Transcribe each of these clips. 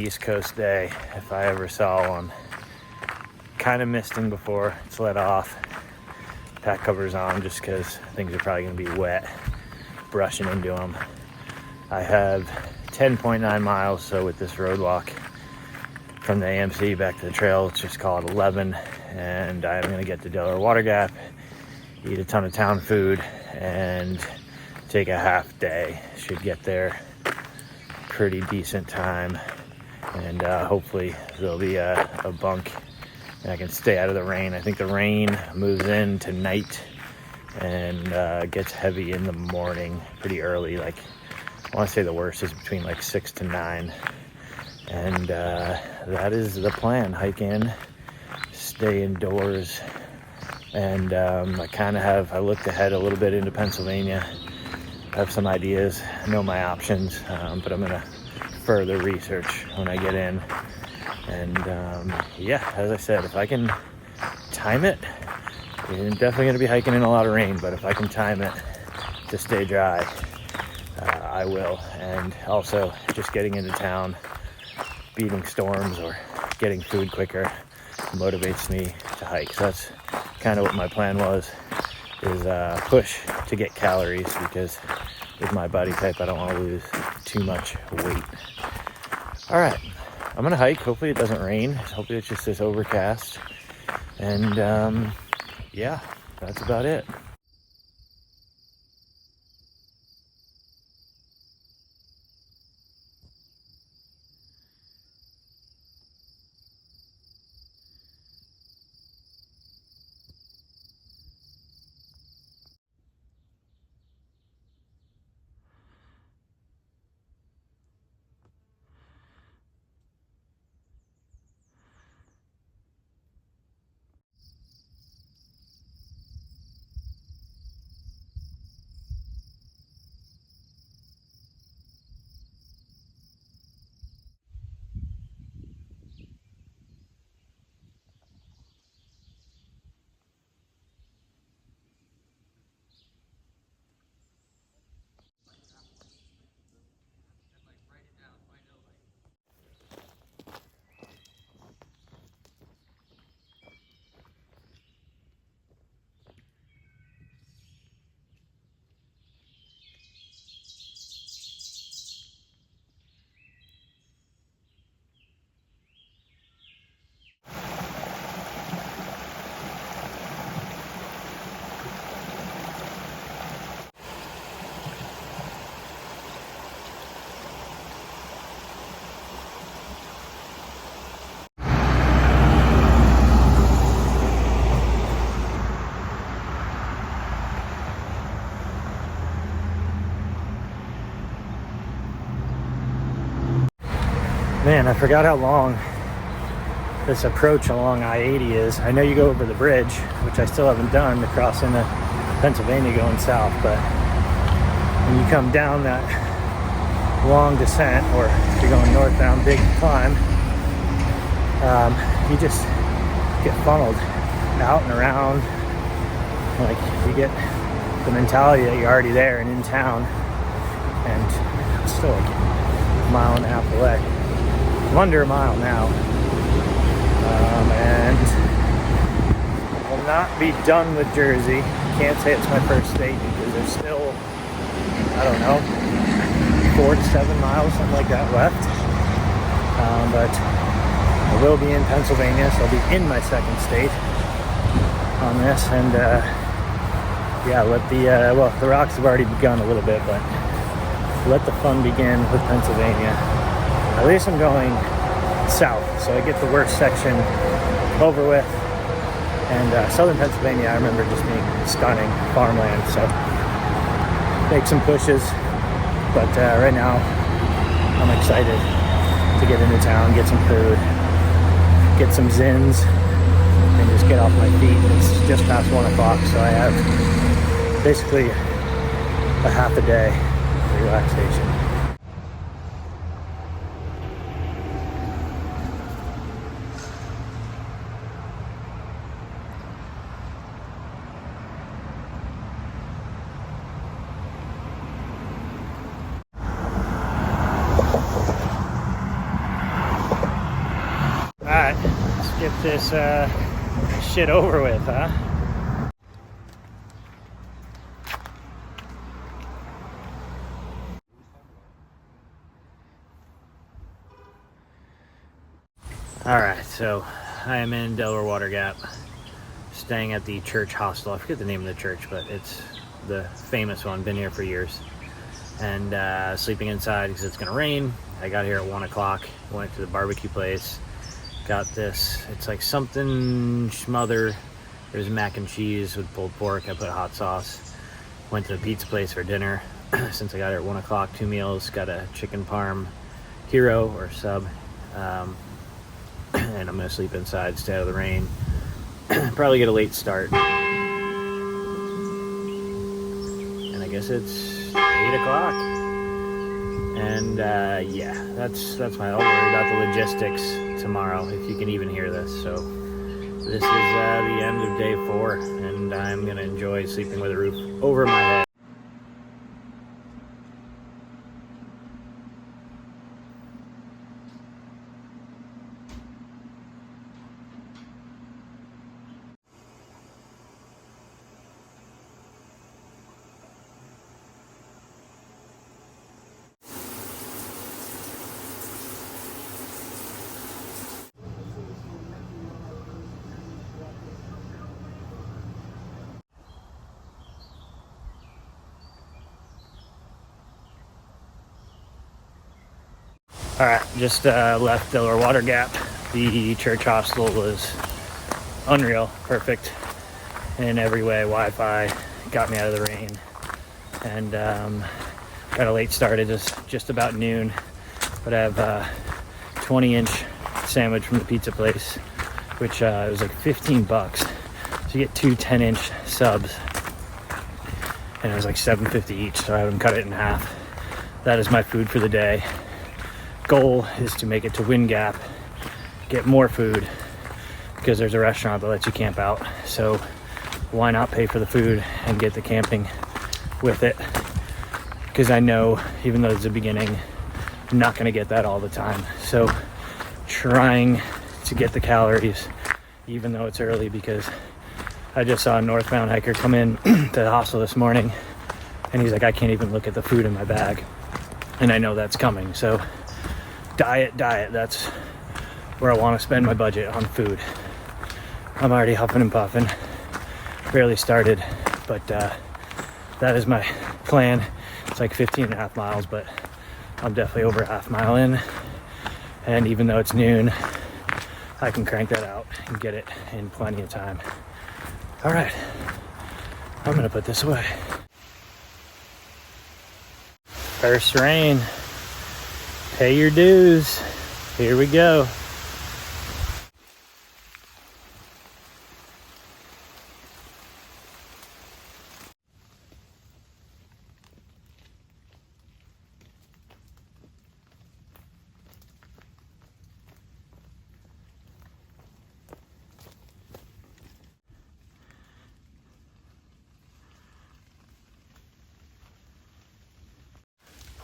East Coast day if I ever saw one. Kind of misting before it's let off. Pack covers on just because things are probably going to be wet, brushing into them. I have 10.9 miles, so with this road walk from the AMC back to the trail, let's just call it 11, and I'm going to get to Delaware Water Gap, eat a ton of town food, and take a half day. Should get there pretty decent time, and hopefully there'll be a bunk and I can stay out of the rain. I think the rain moves in tonight and gets heavy in the morning pretty early. Like, I want to say the worst is between like 6 to 9. And that is the plan. Hike in, stay indoors. And I looked ahead a little bit into Pennsylvania. I have some ideas, I know my options, but I'm going to further research when I get in. And as I said, if I can time it, I'm definitely going to be hiking in a lot of rain, but if I can time it to stay dry, I will. And also just getting into town, beating storms or getting food quicker motivates me to hike. So that's kind of what my plan was, is push to get calories, because with my body type, I don't want to lose too much weight. All right. I'm gonna hike. Hopefully it doesn't rain. Hopefully it's just this overcast. And that's about it. Man, I forgot how long this approach along I-80 is. I know you go over the bridge, which I still haven't done, to cross into Pennsylvania going south, but when you come down that long descent, or if you're going northbound, big climb, you just get funneled out and around. Like, you get the mentality that you're already there and in town, and it's still like a mile and a half away. I'm under a mile now, and will not be done with Jersey. Can't say it's my first state because there's still, I don't know, 4 to 7 miles, something like that left. But I will be in Pennsylvania, so I'll be in my second state on this. And the rocks have already begun a little bit, but let the fun begin with Pennsylvania. At least I'm going south, so I get the worst section over with. And southern Pennsylvania, I remember just being stunning farmland, so make some pushes. But right now, I'm excited to get into town, get some food, get some zins, and just get off my feet. It's just past 1 o'clock, so I have basically a half a day of relaxation. Alright, let's get this shit over with, huh? Alright, so I am in Delaware Water Gap, staying at the church hostel. I forget the name of the church, but it's the famous one, been here for years. And sleeping inside because it's gonna rain. I got here at 1 o'clock, went to the barbecue place, got this, it's like something schmother. There's mac and cheese with pulled pork. I put hot sauce. Went to the pizza place for dinner. Since I got here at 1 o'clock, 2 meals. Got a chicken parm hero or sub. And I'm gonna sleep inside, stay out of the rain. Probably get a late start. And I guess it's 8 o'clock. And yeah, that's I'll worry about the logistics tomorrow, if you can even hear this. So this is the end of day 4, and I'm gonna enjoy sleeping with a roof over my head. All right, just left Delaware Water Gap. The church hostel was unreal, perfect in every way. Wi-Fi got me out of the rain, and got a late start. It is just about noon, but I have a 20-inch sandwich from the pizza place, which it was like $15. So you get 2 10-inch subs, and it was like $7.50 each. So I had them cut it in half. That is my food for the day. Goal is to make it to Wind Gap, get more food, because there's a restaurant that lets you camp out. So why not pay for the food and get the camping with it? Because I know, even though it's the beginning, I'm not going to get that all the time. So trying to get the calories, even though it's early, because I just saw a northbound hiker come in to the hostel this morning, and he's like, I can't even look at the food in my bag. And I know that's coming. So diet, that's where I want to spend my budget, on food. I'm already huffing and puffing, barely started, but that is my plan. It's like 15 and a half miles, but I'm definitely over a half mile in, and even though it's noon, I can crank that out and get it in plenty of time. All right, I'm gonna put this away. First rain. Pay your dues. Here we go.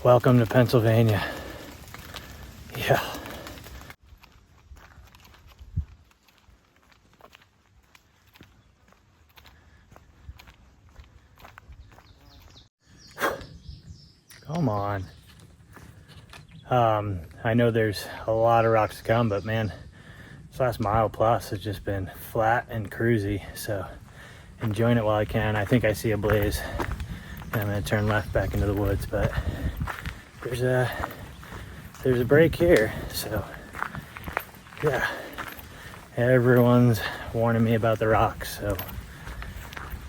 Welcome to Pennsylvania. Yeah. Come on. I know there's a lot of rocks to come, but man, this last mile plus has just been flat and cruisy, so enjoying it while I can. I think I see a blaze, and I'm gonna turn left back into the woods, but there's a break here, so yeah, everyone's warning me about the rocks, so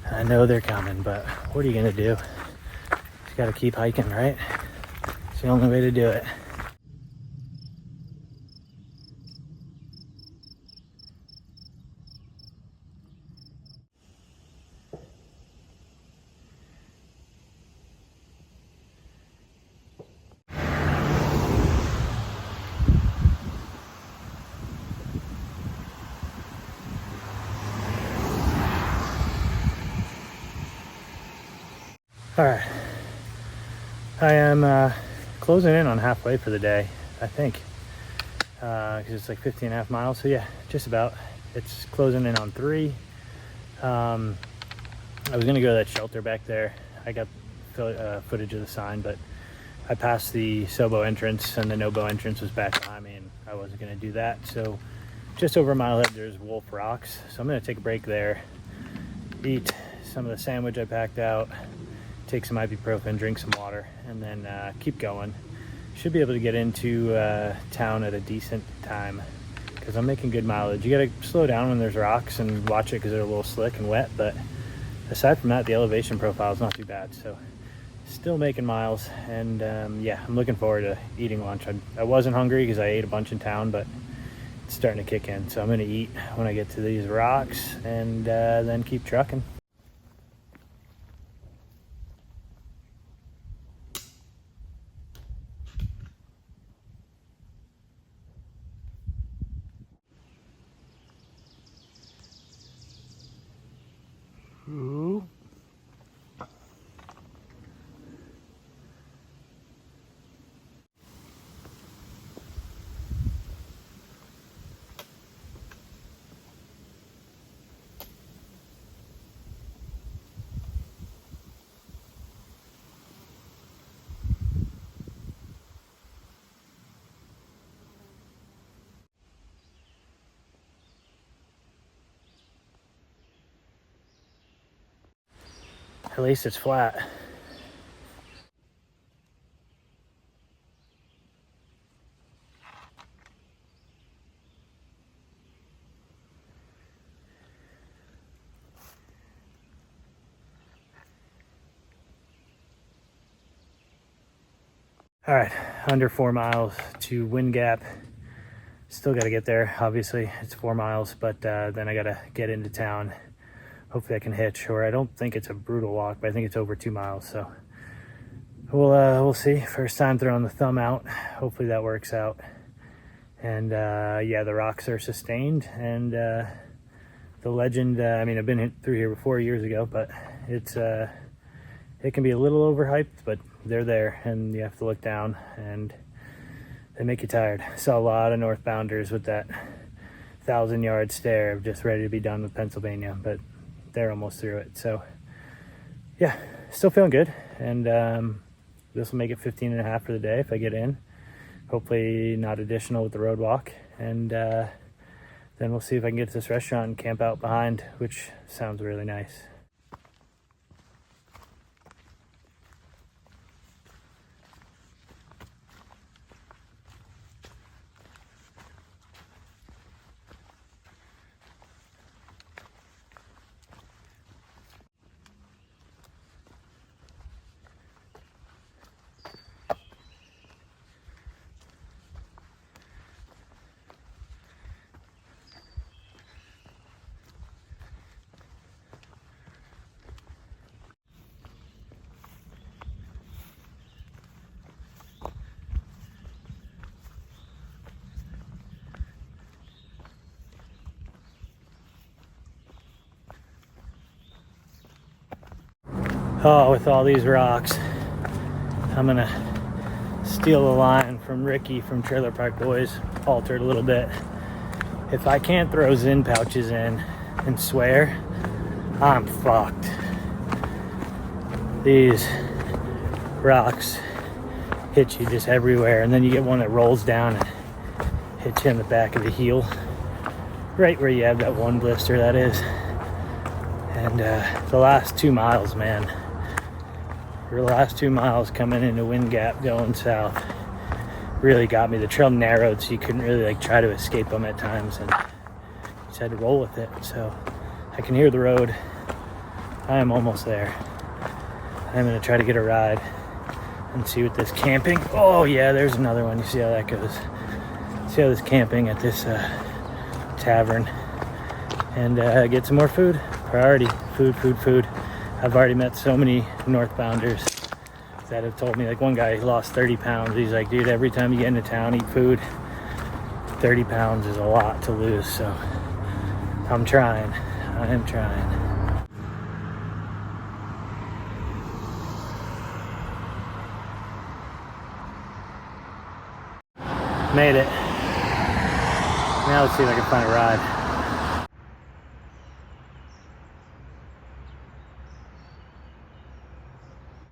I know they're coming, but what are you gonna do? Just gotta keep hiking, right? It's the only way to do it. All right, I am closing in on halfway for the day, I think. because it's like 15.5 miles. So yeah, just about. It's closing in on 3. I was gonna go to that shelter back there. I got footage of the sign, but I passed the Sobo entrance and the Nobo entrance was back behind me, and I wasn't gonna do that. So just over a mile ahead, there's Wolf Rocks. So I'm gonna take a break there, eat some of the sandwich I packed out, take some ibuprofen, drink some water, and then keep going. Should be able to get into town at a decent time because I'm making good mileage. You gotta slow down when there's rocks and watch it because they're a little slick and wet, but aside from that, the elevation profile is not too bad. So still making miles, and yeah, I'm looking forward to eating lunch. I wasn't hungry because I ate a bunch in town, but it's starting to kick in. So I'm gonna eat when I get to these rocks and then keep trucking. Ooh. At least it's flat. All right, under 4 miles to Wind Gap. Still got to get there, obviously. It's 4 miles, but then I got to get into town. Hopefully I can hitch, or I don't think it's a brutal walk, but I think it's over 2 miles, so we'll see. First time throwing the thumb out. Hopefully that works out. And yeah, the rocks are sustained, and the legend, I mean, I've been through here before years ago, but it's it can be a little overhyped, but they're there, and you have to look down, and they make you tired. Saw a lot of northbounders with that 1,000-yard stare of just ready to be done with Pennsylvania, but they're almost through it. So yeah, still feeling good, and this will make it 15.5 for the day if I get in. Hopefully not additional with the road walk, and then we'll see if I can get to this restaurant and camp out behind, which sounds really nice. Oh, with all these rocks, I'm gonna steal a line from Ricky from Trailer Park Boys, altered a little bit. If I can't throw Zin pouches in and swear, I'm fucked. These rocks hit you just everywhere, and then you get one that rolls down and hits you in the back of the heel, right where you have that one blister, that is. And the last 2 miles, man, the last 2 miles coming into Wind Gap going south really got me. The trail narrowed, so you couldn't really like try to escape them at times, and you just had to roll with it. So I can hear the road. I am almost there. I'm gonna try to get a ride and see what this camping. Oh yeah, there's another one. You see how that goes. See how this camping at this tavern, and get some more food. Priority, food. I've already met so many northbounders that have told me, like one guy lost 30 pounds. He's like, dude, every time you get into town, eat food. 30 pounds is a lot to lose, so I'm trying. I am trying. Made it. Now let's see if I can find a ride.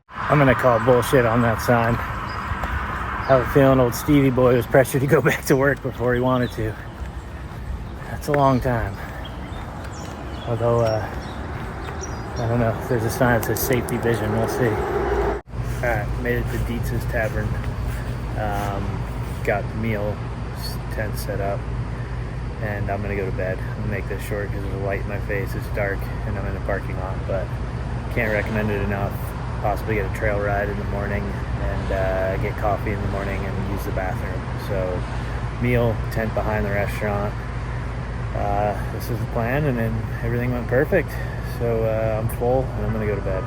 I'm gonna call bullshit on that sign. I have a feeling old Stevie boy was pressured to go back to work before he wanted to. That's a long time. Although, I don't know if there's a sign that says safety vision, we'll see. Alright, made it to Detzi's Tavern. Got the meal tent set up, and I'm gonna go to bed. I'm gonna make this short because there's a light in my face, it's dark, and I'm in a parking lot, but can't recommend it enough. Possibly get a trail ride in the morning and get coffee in the morning and use the bathroom. So meal, tent behind the restaurant. This is the plan, and then everything went perfect. So I'm full and I'm gonna go to bed.